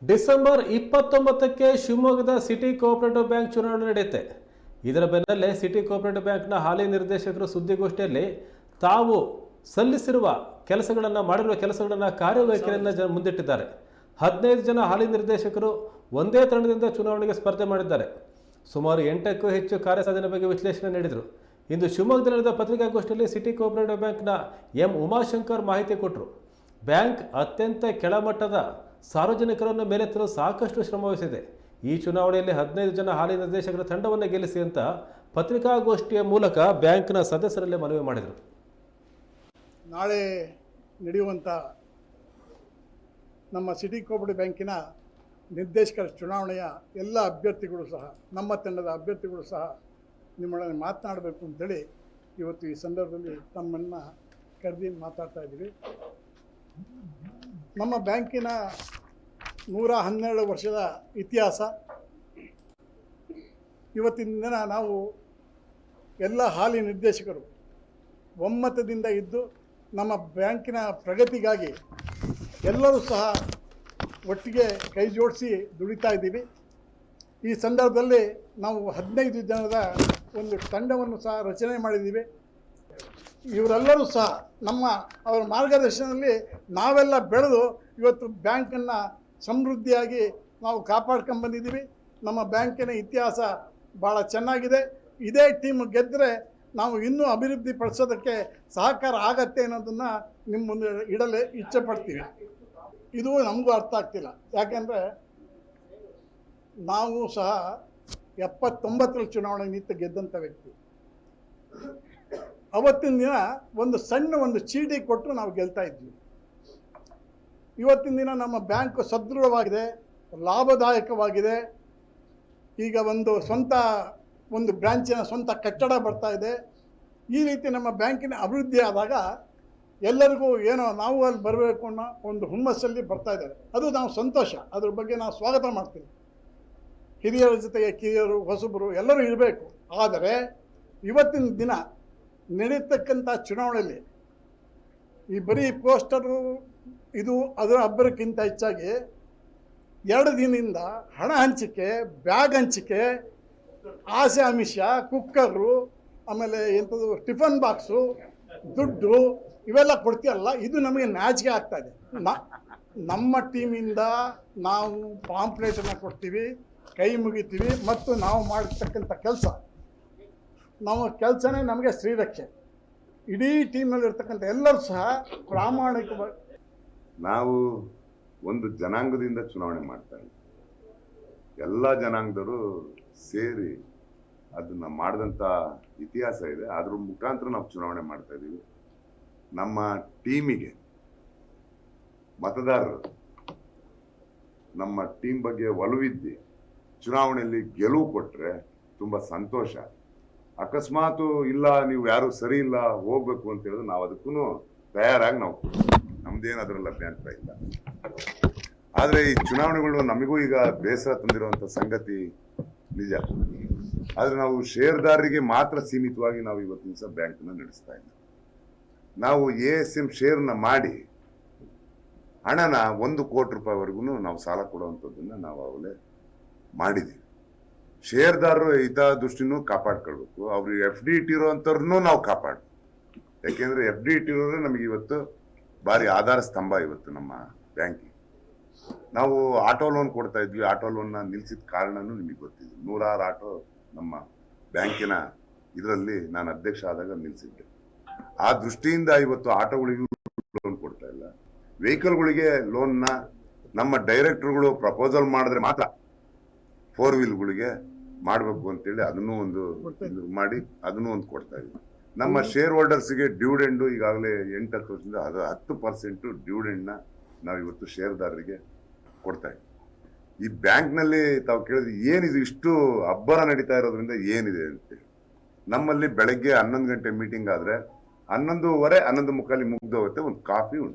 December 29ಕ್ಕೆ ಶಿವಮೊಗ್ಗದ city cooperative bank ಚುನಾವಣೆ ನಡೆಯುತ್ತೆ. ಇದರ ಬೆನ್ನಲ್ಲೇ ಸಿಟಿ ಕೋಆಪರೇಟಿವ್ ಬ್ಯಾಂಕ್ನ ಹಾಲಿ ನಿರ್ದೇಶಕರು ಸುದ್ದಿಗೋಷ್ಠಿಯಲ್ಲಿ ತಾವು ಸಲ್ಲಿಸಿರುವ ಮಾಡಿರುವ ಕೆಲಸಗಳನ್ನು ಕಾರ್ಯವೈಖರಿಯನ್ನು ಮುಂದಿಟ್ಟಿದ್ದಾರೆ. 15 ಜನ ಹಾಲಿ ನಿರ್ದೇಶಕರು ಒಂದೇ ತಂಡದಿಂದ ಚುನಾವಣೆಗೆ ಸ್ಪರ್ಧೆ ಮಾಡಿದ್ದಾರೆ. ಸುಮಾರು 8ಕ್ಕೂ ಹೆಚ್ಚು ಕಾರ್ಯಸಾಧನೆ ಬಗ್ಗೆ ವಿಶ್ಲೇಷಣೆ ನೀಡಿದರು. ಇಂದು ಶಿವಮೊಗ್ಗದಲ್ಲಿ ನಡೆದ ಪತ್ರಿಕಾಗೋಷ್ಠಿಯಲ್ಲಿ ಸಿಟಿ ಕೋಆಪರೇಟಿವ್ ಬ್ಯಾಂಕ್ನ ಎಂ ಉಮಾಶಂಕರ್ ಮಾಹಿತಿ ಕೊಟ್ಟರು. ಬ್ಯಾಂಕ್ ಅತ್ಯಂತ ಕೆಳಮಟ್ಟದ ಸಾರ್ವಜನಿಕರನ್ನು ಮೇಲೆತ್ತಲು ಸಾಕಷ್ಟು ಶ್ರಮವಹಿಸಿದೆ. ಈ ಚುನಾವಣೆಯಲ್ಲಿ 15 ಜನ ಹಾಲಿ ನಿರ್ದೇಶಕರ ತಂಡವನ್ನು ಗೆಲ್ಲಿಸಿ ಅಂತ ಪತ್ರಿಕಾಗೋಷ್ಠಿಯ ಮೂಲಕ ಬ್ಯಾಂಕ್ನ ಸದಸ್ಯರಲ್ಲೇ ಮನವಿ ಮಾಡಿದರು. ನಾಳೆ ನಡೆಯುವಂಥ ನಮ್ಮ ಸಿಟಿ ಕೋಆಪರೇಟಿವ್ ಬ್ಯಾಂಕಿನ ನಿರ್ದೇಶಕರ ಚುನಾವಣೆಯ ಎಲ್ಲ ಅಭ್ಯರ್ಥಿಗಳು ಸಹ, ನಮ್ಮ ತಂಡದ ಅಭ್ಯರ್ಥಿಗಳು ಸಹ ನಿಮ್ಮೊಡನೆ ಮಾತನಾಡಬೇಕು ಅಂತೇಳಿ ಇವತ್ತು ಈ ಸಂದರ್ಭದಲ್ಲಿ ತಮ್ಮನ್ನು ಕರೆದಿ ಮಾತಾಡ್ತಾ ಇದ್ದೀವಿ. ನಮ್ಮ ಬ್ಯಾಂಕಿನ 112 ವರ್ಷದ ಇತಿಹಾಸ. ಇವತ್ತಿನ ದಿನ ನಾವು ಎಲ್ಲ ಹಾಲಿ ನಿರ್ದೇಶಕರು ಒಮ್ಮತದಿಂದ ಇದ್ದು ನಮ್ಮ ಬ್ಯಾಂಕಿನ ಪ್ರಗತಿಗಾಗಿ ಎಲ್ಲರೂ ಸಹ ಒಟ್ಟಿಗೆ ಕೈ ಜೋಡಿಸಿ ದುಡಿತಾ ಇದ್ದೀವಿ. ಈ ಸಂದರ್ಭದಲ್ಲಿ ನಾವು 15 ಜನದ ಒಂದು ತಂಡವನ್ನು ಸಹ ರಚನೆ ಮಾಡಿದ್ದೀವಿ. ಇವರೆಲ್ಲರೂ ಸಹ ಅವರ ಮಾರ್ಗದರ್ಶನದಲ್ಲಿ ನಾವೆಲ್ಲ ಬೆಳೆದು ಇವತ್ತು ಬ್ಯಾಂಕನ್ನು ಸಮೃದ್ಧಿಯಾಗಿ ನಾವು ಕಾಪಾಡ್ಕೊಂಡು ಬಂದಿದ್ದೀವಿ. ನಮ್ಮ ಬ್ಯಾಂಕಿನ ಇತಿಹಾಸ ಭಾಳ ಚೆನ್ನಾಗಿದೆ. ಇದೇ ಟೀಮ್ ಗೆದ್ದರೆ ನಾವು ಇನ್ನೂ ಅಭಿವೃದ್ಧಿ ಪಡಿಸೋದಕ್ಕೆ ಸಹಕಾರ ಆಗತ್ತೆ ಅನ್ನೋದನ್ನು ನಿಮ್ಮ ಮುಂದೆ ಇಡಲು ಇಚ್ಛೆ ಪಡ್ತೀವಿ. ಇದು ನಮಗೂ ಅರ್ಥ ಆಗ್ತಿಲ್ಲ. ಯಾಕೆಂದರೆ ನಾವು ಸಹ 79ರಲ್ಲಿ ಚುನಾವಣೆ ನಿಂತು ಗೆದ್ದಂಥ ವ್ಯಕ್ತಿ. ಅವತ್ತಿನ ದಿನ ಒಂದು ಚೀಟಿ ಕೊಟ್ಟು ನಾವು ಗೆಲ್ತಾ ಇದ್ವಿ. ಇವತ್ತಿನ ದಿನ ನಮ್ಮ ಬ್ಯಾಂಕ್ ಸದೃಢವಾಗಿದೆ, ಲಾಭದಾಯಕವಾಗಿದೆ. ಈಗ ಒಂದು ಬ್ರಾಂಚಿನ ಸ್ವಂತ ಕಟ್ಟಡ ಬರ್ತಾ ಇದೆ. ಈ ರೀತಿ ನಮ್ಮ ಬ್ಯಾಂಕಿನ ಅಭಿವೃದ್ಧಿ ಆದಾಗ ಎಲ್ಲರಿಗೂ ನಾವು ಅಲ್ಲಿ ಬರಬೇಕು ಅನ್ನೋ ಒಂದು ಹುಮ್ಮಸ್ಸಲ್ಲಿ ಬರ್ತಾ ಇದ್ದಾರೆ. ಅದು ನಾವು ಸಂತೋಷ, ಅದ್ರ ಬಗ್ಗೆ ನಾವು ಸ್ವಾಗತ ಮಾಡ್ತೀವಿ. ಹಿರಿಯರ ಜೊತೆಗೆ ಕಿರಿಯರು, ಹೊಸಬರು ಎಲ್ಲರೂ ಇರಬೇಕು. ಆದರೆ ಇವತ್ತಿನ ದಿನ ನಡೀತಕ್ಕಂಥ ಚುನಾವಣೆಯಲ್ಲಿ ಈ ಬರೀ ಪೋಸ್ಟರು ಅದರ ಅಬ್ಬರಕ್ಕಿಂತ ಹೆಚ್ಚಾಗಿ 2 ದಿನದಿಂದ ಹಣ ಹಂಚಿಕೆ, ಬ್ಯಾಗ್ ಹಂಚಿಕೆ, ಆಸೆ ಆಮಿಷ, ಕುಕ್ಕರು, ಆಮೇಲೆ ಟಿಫನ್ ಬಾಕ್ಸು, ದುಡ್ಡು ಇವೆಲ್ಲ ಕೊಡ್ತೀಯಲ್ಲ, ಇದು ನಮಗೆ ನಾಚಿಕೆ ಆಗ್ತಾ ಇದೆ. ನಮ್ಮ ಟೀಮಿಂದ ನಾವು ಪಾಂಪ್ಲೇಟನ್ನು ಕೊಡ್ತೀವಿ, ಕೈ ಮುಗಿತೀವಿ ಮತ್ತು ನಾವು ಮಾಡತಕ್ಕಂಥ ಕೆಲಸನೇ ನಮಗೆ ಶ್ರೀರಕ್ಷೆ. ಇಡೀ ಟೀಮ್ನಲ್ಲಿ ಇರ್ತಕ್ಕಂಥ ಎಲ್ಲರೂ ಸಹ ಪ್ರಾಮಾಣಿಕವಾಗಿ ನಾವು ಒಂದು ಜನಾಂಗದಿಂದ ಚುನಾವಣೆ ಮಾಡ್ತಾ ಇದ್ದೀವಿ. ಎಲ್ಲ ಜನಾಂಗದವರು ಸೇರಿ ಅದನ್ನ ಮಾಡಿದಂಥ ಇತಿಹಾಸ ಇದೆ. ಅದ್ರ ಮುಖಾಂತರ ನಾವು ಚುನಾವಣೆ ಮಾಡ್ತಾ ಇದ್ದೀವಿ. ನಮ್ಮ ಟೀಮಿಗೆ ಮತದಾರರು ನಮ್ಮ ಟೀಮ್ ಬಗ್ಗೆ ಒಲವಿದ್ದು ಚುನಾವಣೆಯಲ್ಲಿ ಗೆಲುವು ಕೊಟ್ಟರೆ ತುಂಬ ಸಂತೋಷ. ಅಕಸ್ಮಾತ್ ಇಲ್ಲ ನೀವು ಯಾರು ಸರಿ ಇಲ್ಲ ಹೋಗ್ಬೇಕು ಅಂತ ಹೇಳಿದ್ರೆ ನಾವು ಅದಕ್ಕೂ ತಯಾರಾಗಿ ನಾವು ನಮ್ದೇನು ಅದರಲ್ಲಿ ಅಭ್ಯಂತರ ಇಲ್ಲ. ಆದರೆ ಈ ಚುನಾವಣೆಗಳು ನಮಗೂ ಈಗ ಬೇಸರ ತಂದಿರುವಂಥ ಸಂಗತಿ ನಿಜ. ಆದರೆ ನಾವು ಷೇರ್ದಾರರಿಗೆ ಮಾತ್ರ ಸೀಮಿತವಾಗಿ ನಾವು ಇವತ್ತಿನ ದಿವಸ ಬ್ಯಾಂಕನ್ನು ನಡೆಸ್ತಾ ಇದ್ದೀವಿ. ನಾವು ASM ಶೇರ್ನ ಮಾಡಿ ಹಣನ 1 ಕೋಟಿ ರೂಪಾಯಿವರೆಗೂ ನಾವು ಸಾಲ ಕೊಡುವಂಥದ್ದನ್ನು ನಾವು ಅವಲೇ ಮಾಡಿದ್ದೀವಿ. ಷೇರ್ದಾರರು ಹಿತದೃಷ್ಟಿನೂ ಕಾಪಾಡ್ಕೊಳ್ಬೇಕು. ಅವ್ರಿಗೆ FD ಇಟ್ಟಿರೋವಂಥವ್ರನ್ನೂ ನಾವು ಕಾಪಾಡಬೇಕು. ಯಾಕೆಂದರೆ FD ಇಟ್ಟಿರೋದ್ರೆ ನಮಗೆ ಇವತ್ತು ಭಾರಿ ಆಧಾರ ಸ್ತಂಭ. ಇವತ್ತು ನಮ್ಮ ಬ್ಯಾಂಕಿಗೆ ನಾವು ಆಟೋ ಲೋನ್ ಕೊಡ್ತಾ ಇದ್ವಿ. ಆಟೋ ಲೋನ್ನ ನಿಲ್ಲಿಸಿದ ಕಾರಣನೂ ನಿಮಗೆ ಗೊತ್ತಿದೆ. 106 ಆಟೋ ನಮ್ಮ ಬ್ಯಾಂಕಿನ ಇದರಲ್ಲಿ ನಾನು ಅಧ್ಯಕ್ಷ ಆದಾಗ ನಿಲ್ಲಿಸಿದ್ದೆ. ಆ ದೃಷ್ಟಿಯಿಂದ ಇವತ್ತು ಆಟೋಗಳಿಗೂ ಲೋನ್ ಕೊಡ್ತಾ ಇಲ್ಲ. ವೆಹಿಕಲ್ಗಳಿಗೆ ಲೋನ್ನ ನಮ್ಮ ಡೈರೆಕ್ಟರ್ಗಳು ಪ್ರಪೋಸಲ್ ಮಾಡಿದ್ರೆ ಮಾತ್ರ 4 ವೀಲ್ಗಳಿಗೆ ಮಾಡಬೇಕು ಅಂತೇಳಿ ಅದನ್ನೂ ಒಂದು ಮಾಡಿ ಅದನ್ನೂ ಒಂದು ಕೊಡ್ತಾ ಇದ್ವಿ. ನಮ್ಮ ಶೇರ್ ಹೋಲ್ಡರ್ಸ್ಗೆ ಡಿವಿಡೆಂಡು ಈಗಾಗಲೇ 8-10 ವರ್ಷದಿಂದ 10% ಡಿವಿಡೆಂಡ್ನ ನಾವು ಇವತ್ತು ಷೇರ್ದಾರರಿಗೆ ಕೊಡ್ತಾ ಇದ್ವಿ. ಈ ಬ್ಯಾಂಕ್ನಲ್ಲಿ ತಾವು ಕೇಳಿದ್ರೆ ಏನಿದು ಇಷ್ಟು ಅಬ್ಬರ ನಡೀತಾ ಇರೋದ್ರಿಂದ ಏನಿದೆ ಅಂತೇಳಿ, ನಮ್ಮಲ್ಲಿ ಬೆಳಗ್ಗೆ 11 ಗಂಟೆ ಮೀಟಿಂಗ್ ಆದರೆ 11:15 11:45 ಮುಗ್ದೋಗುತ್ತೆ. ಒಂದು ಕಾಫಿ ಉಂಟು.